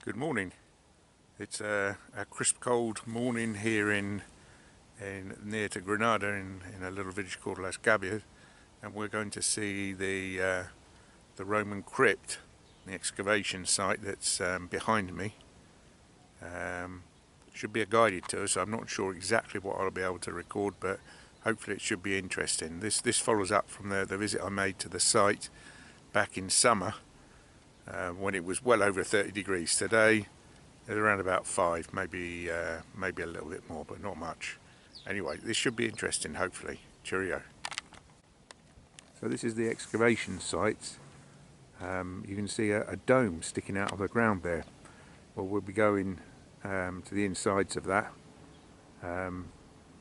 Good morning. It's a crisp cold morning here in near to Granada in a little village called Las Gabias, and we're going to see the Roman crypt, the excavation site that's behind me. Should be a guided tour, so I'm not sure exactly what I'll be able to record, but hopefully it should be interesting. This follows up from the visit I made to the site back in summer when it was well over 30 degrees. Today it's around about 5, maybe a little bit more, but not much. Anyway, this should be interesting, hopefully. Cheerio. So this is the excavation site. You can see a dome sticking out of the ground there. Well, we'll be going to the insides of that. In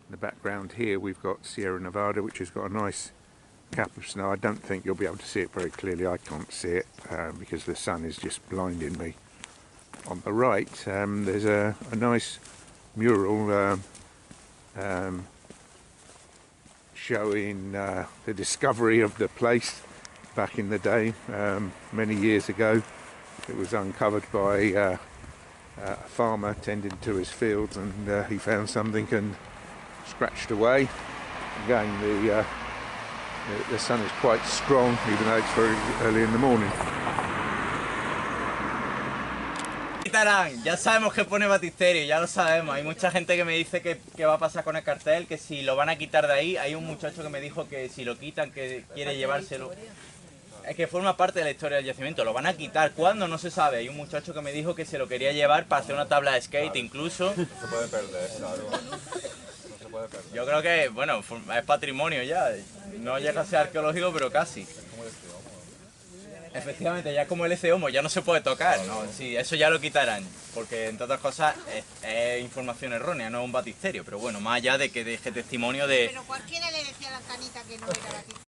the background here we've got Sierra Nevada, which has got a nice cap of snow. I don't think you'll be able to see it very clearly. I can't see it because the sun is just blinding me. On the right there's a nice mural showing the discovery of the place back in the day, many years ago. It was uncovered by a farmer tending to his fields, and he found something and scratched away. Again, the sun is quite strong, even though it's very early in the morning. Ya sabemos que pone Baptistery, ya lo sabemos. Hay mucha gente que me dice que va a pasar con el cartel, que si lo van a quitar de ahí. Hay un muchacho que me dijo que si lo quitan, que quiere llevárselo. Es que forma parte de la historia del yacimiento. Lo van a quitar. ¿Cuándo? No se sabe. Hay un muchacho que me dijo que se lo quería llevar para hacer una tabla de skate, incluso. No se puede perder, claro. No se puede perder. Yo creo que, bueno, es patrimonio ya. No llega a ser arqueológico, pero casi. Efectivamente, ya como el Homo, ya no se puede tocar, ¿no? Sí, eso ya lo quitarán, porque entre otras cosas es información errónea, no es un baptisterio, pero bueno, más allá de que deje testimonio de... Pero cualquiera le decía a la canita que no era baptisterio.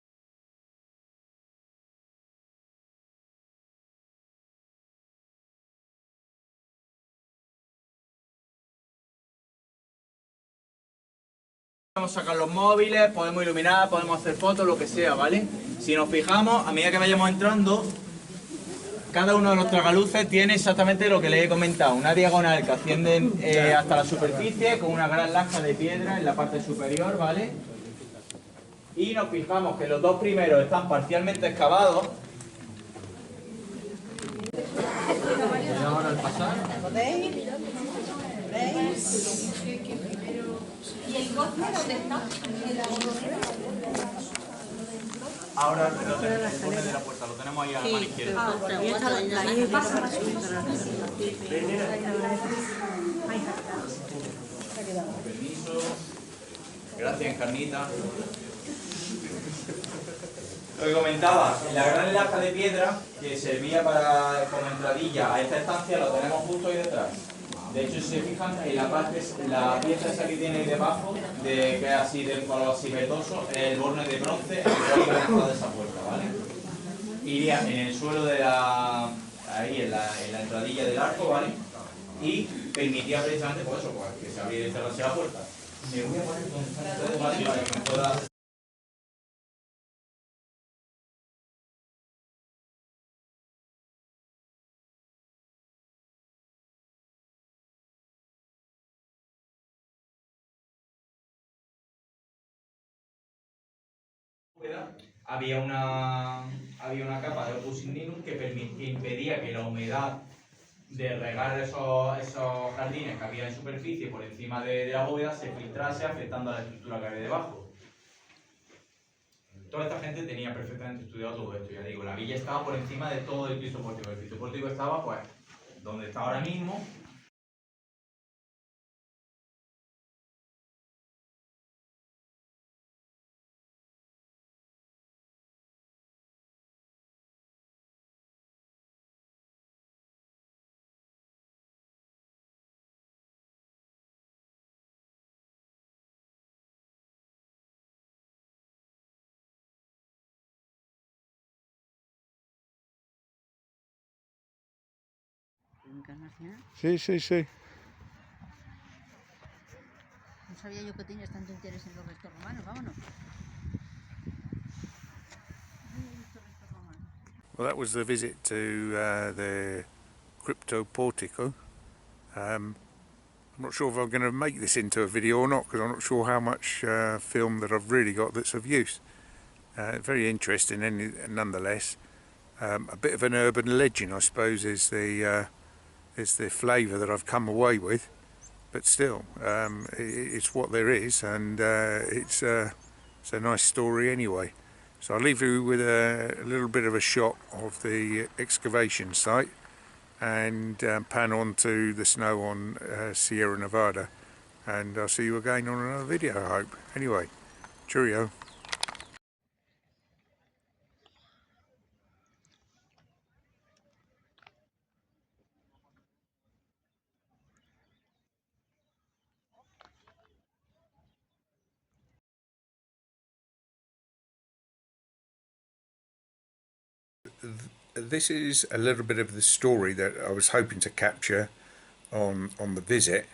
Podemos sacar los móviles, podemos iluminar, podemos hacer fotos, lo que sea, ¿vale? Si nos fijamos, a medida que vayamos entrando, cada uno de los tragaluces tiene exactamente lo que les he comentado, una diagonal que asciende hasta la superficie con una gran lasca de piedra en la parte superior, ¿vale? Y nos fijamos que los dos primeros están parcialmente excavados. Y ahora al pasar... ¿Veis? ¿Y el cofre dónde está? Ahora lo tenemos de la puerta, lo tenemos ahí a la mano izquierda. Permiso. Gracias, Encarnita. Lo que comentaba, la gran laja de piedra que servía como entradilla a esta estancia lo tenemos justo ahí detrás. De hecho, si se fijan, la pieza esa que tiene ahí debajo, que es así del color así verdoso, es el borne de bronce el que iba dentro de esa puerta, ¿vale? Iría en el suelo de ahí en la entradilla del arco, ¿vale? Y permitía precisamente, pues eso, pues, que se abriera y cerrase la puerta. Me voy a poner con ustedes, ¿vale? Para que me pueda... Había una capa de opus igninum que impedía que la humedad de regar esos jardines que había en superficie por encima de la bóveda se filtrase, afectando a la estructura que había debajo. Toda esta gente tenía perfectamente estudiado todo esto, ya digo, la villa estaba por encima de todo el piso pórtico. El piso pórtico estaba, pues, donde está ahora mismo. ¿Cronicas Marcianas? Sí. No sabía yo que tenías tanto interés en los restos romanos, vámonos. Well, that was the visit to the crypto portico. I'm not sure if I'm going to make this into a video or not, because I'm not sure how much film that I've really got that's of use. Very interesting nonetheless. A bit of an urban legend, I suppose, is the flavour that I've come away with, but still, it's what there is, and it's a nice story anyway. So I'll leave you with a little bit of a shot of the excavation site, and pan on to the snow on Sierra Nevada, and I'll see you again on another video, I hope. Anyway, cheerio. This is a little bit of the story that I was hoping to capture on the visit.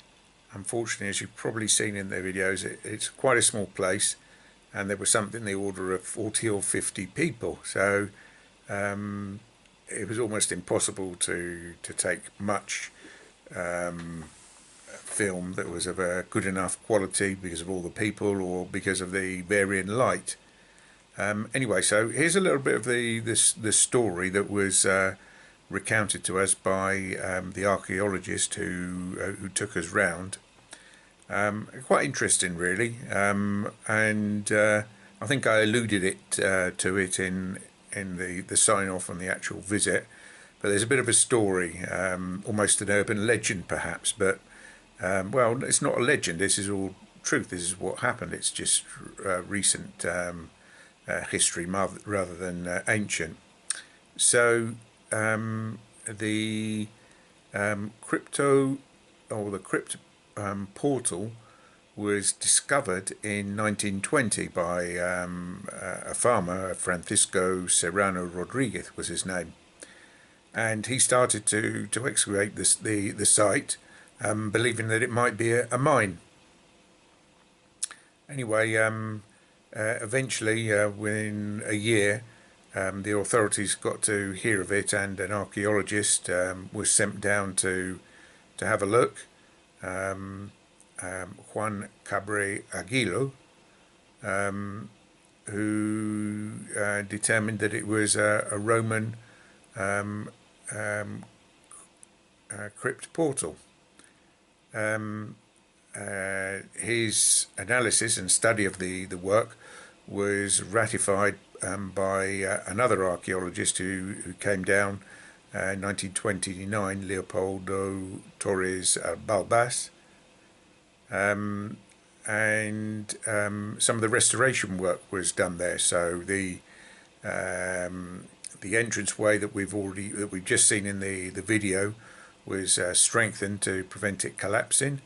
Unfortunately, as you've probably seen in the videos, it's quite a small place, and there was something in the order of 40 or 50 people, so it was almost impossible to take much film that was of a good enough quality because of all the people or because of the varying light. Anyway, so here's a little bit of the story that was recounted to us by the archaeologist who took us round. Quite interesting, really, and I think I alluded to it in the sign off on the actual visit. But there's a bit of a story, almost an urban legend, perhaps. But well, it's not a legend. This is all truth. This is what happened. It's just recent history rather than ancient. So the crypto or the crypt portal was discovered in 1920 by a farmer, Francisco Serrano Rodriguez was his name, and he started to excavate the site, believing that it might be a mine. Anyway, eventually, within a year, the authorities got to hear of it, and an archaeologist was sent down to have a look. Juan Cabre Aguilo, who determined that it was a Roman crypt portal. His analysis and study of the work was ratified by another archaeologist who came down in 1929, Leopoldo Torres Balbas, and some of the restoration work was done there. So the entranceway that we've just seen in the video was strengthened to prevent it collapsing.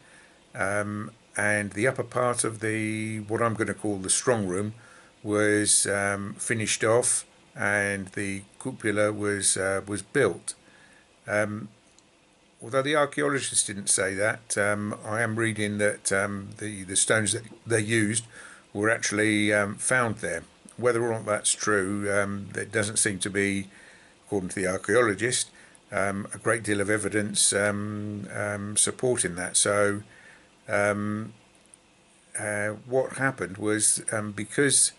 And the upper part of what I'm going to call the strong room was finished off, and the cupola was built. Although the archaeologists didn't say that, I am reading that the stones that they used were actually found there. Whether or not that's true, there doesn't seem to be, according to the archaeologist, a great deal of evidence supporting that. So what happened was, because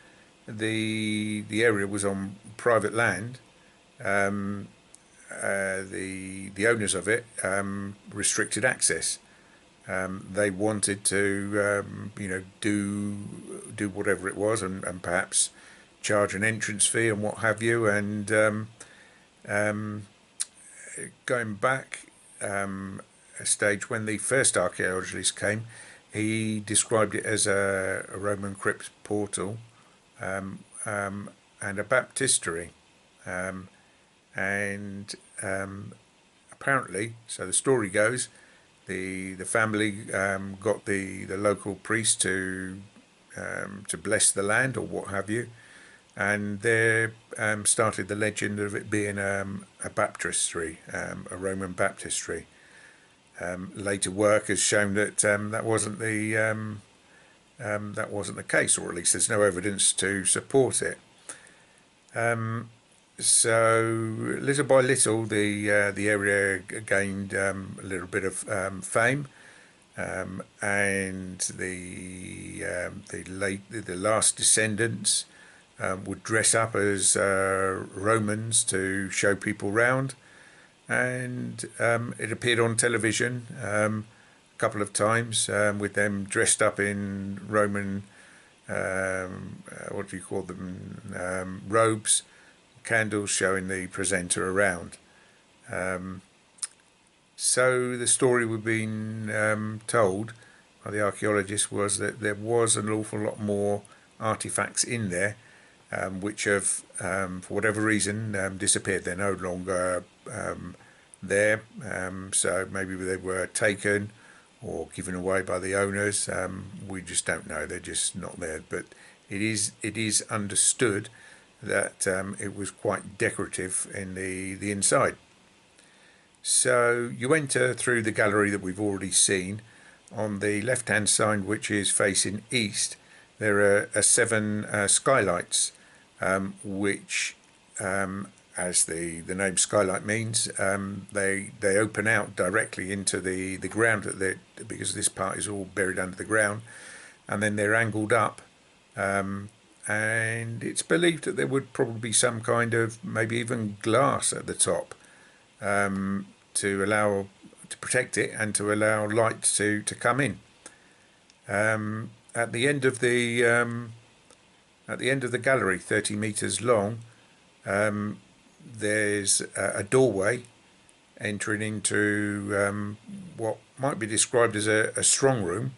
the area was on private land, the owners of it restricted access. They wanted to do whatever it was, and perhaps charge an entrance fee and what have you. And going back a stage, when the first archaeologist came, he described it as a Roman crypt portal and a baptistery. And apparently, so the story goes, the family got the local priest to bless the land or what have you, and there started the legend of it being a baptistery, a Roman baptistery. Later work has shown that that wasn't the case, or at least there's no evidence to support it. So little by little, the area gained a little bit of fame, and the last descendants would dress up as Romans to show people round, and it appeared on television a couple of times with them dressed up in Roman, what do you call them, robes, candles showing the presenter around. So the story we've been told by the archaeologists was that there was an awful lot more artifacts in there, which have, for whatever reason, disappeared. They're no longer there, so maybe they were taken or given away by the owners. We just don't know. They're just not there. But it is understood that it was quite decorative in the inside. So you enter through the gallery that we've already seen. On the left-hand side, which is facing east, there are 7 skylights, which, as the name skylight means, they open out directly into the ground, because this part is all buried under the ground, and then they're angled up. And it's believed that there would probably be some kind of, maybe even glass at the top, to protect it and to allow light to come in. At the end of the gallery, 30 meters long, there's a doorway entering into what might be described as a strong room,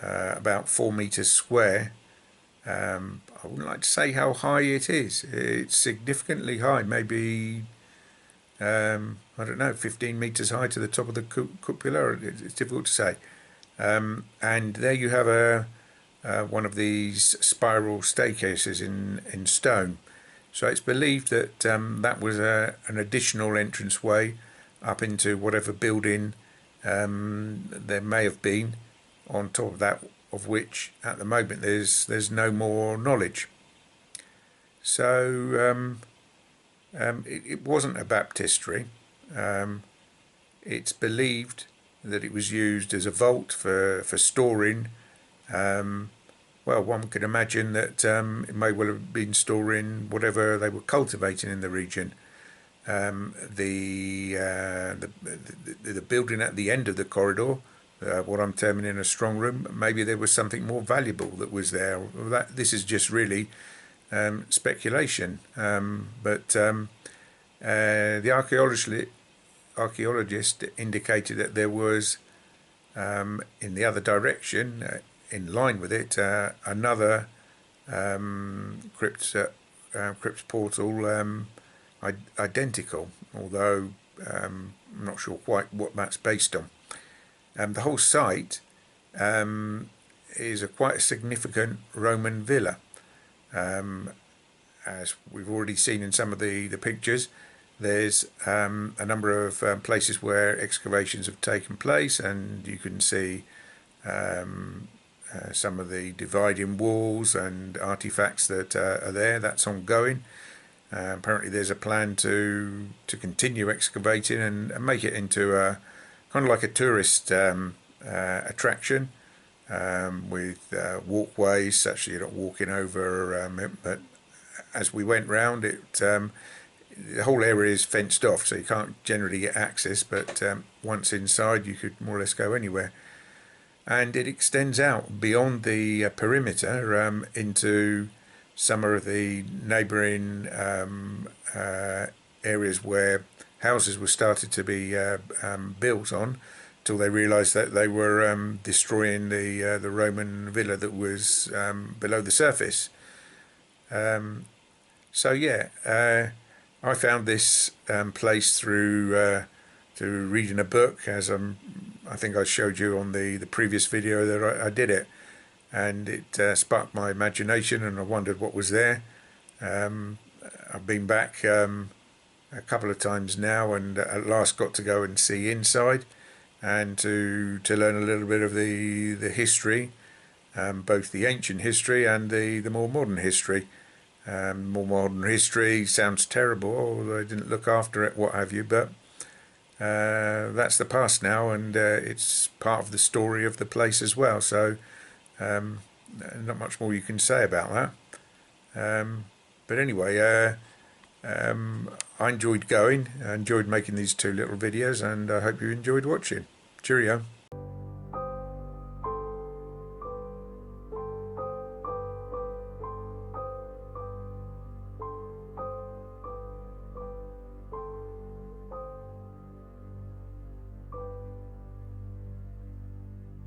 about 4 meters square. I wouldn't like to say how high it is. It's significantly high, maybe I don't know, 15 meters high to the top of the cupola. It's difficult to say. And there you have one of these spiral staircases in stone. So it's believed that that was an additional entranceway up into whatever building there may have been on top of that, of which at the moment there's no more knowledge. So it wasn't a baptistery. It's believed that it was used as a vault for storing. Well, one could imagine that it may well have been storing whatever they were cultivating in the region. The building at the end of the corridor, what I'm terming a strong room, maybe there was something more valuable that was there. This is just really speculation. But the archaeologist indicated that there was, in the other direction, in line with it, another crypt portal, identical, although I'm not sure quite what that's based on. The whole site is quite a significant Roman villa. As we've already seen in some of the pictures, there's a number of places where excavations have taken place, and you can see some of the dividing walls and artifacts that are there. That's ongoing. Apparently there's a plan to continue excavating and make it into a kind of like a tourist attraction, with walkways such that you're not walking over it. But as we went round it, the whole area is fenced off, so you can't generally get access, but once inside you could more or less go anywhere. And it extends out beyond the perimeter into some of the neighbouring areas where houses were started to be built on, till they realised that they were destroying the Roman villa that was below the surface. So yeah, I found this place through reading a book, as I think I showed you on the previous video that I did it, and it sparked my imagination, and I wondered what was there. I've been back a couple of times now, and at last got to go and see inside, and to learn a little bit of the history, both the ancient history and the more modern history. more modern history. Sounds terrible, or they didn't look after it, what have you, but that's the past now, and it's part of the story of the place as well, so not much more you can say about that. But anyway, I enjoyed going, I enjoyed making these two little videos, and I hope you enjoyed watching. Cheerio.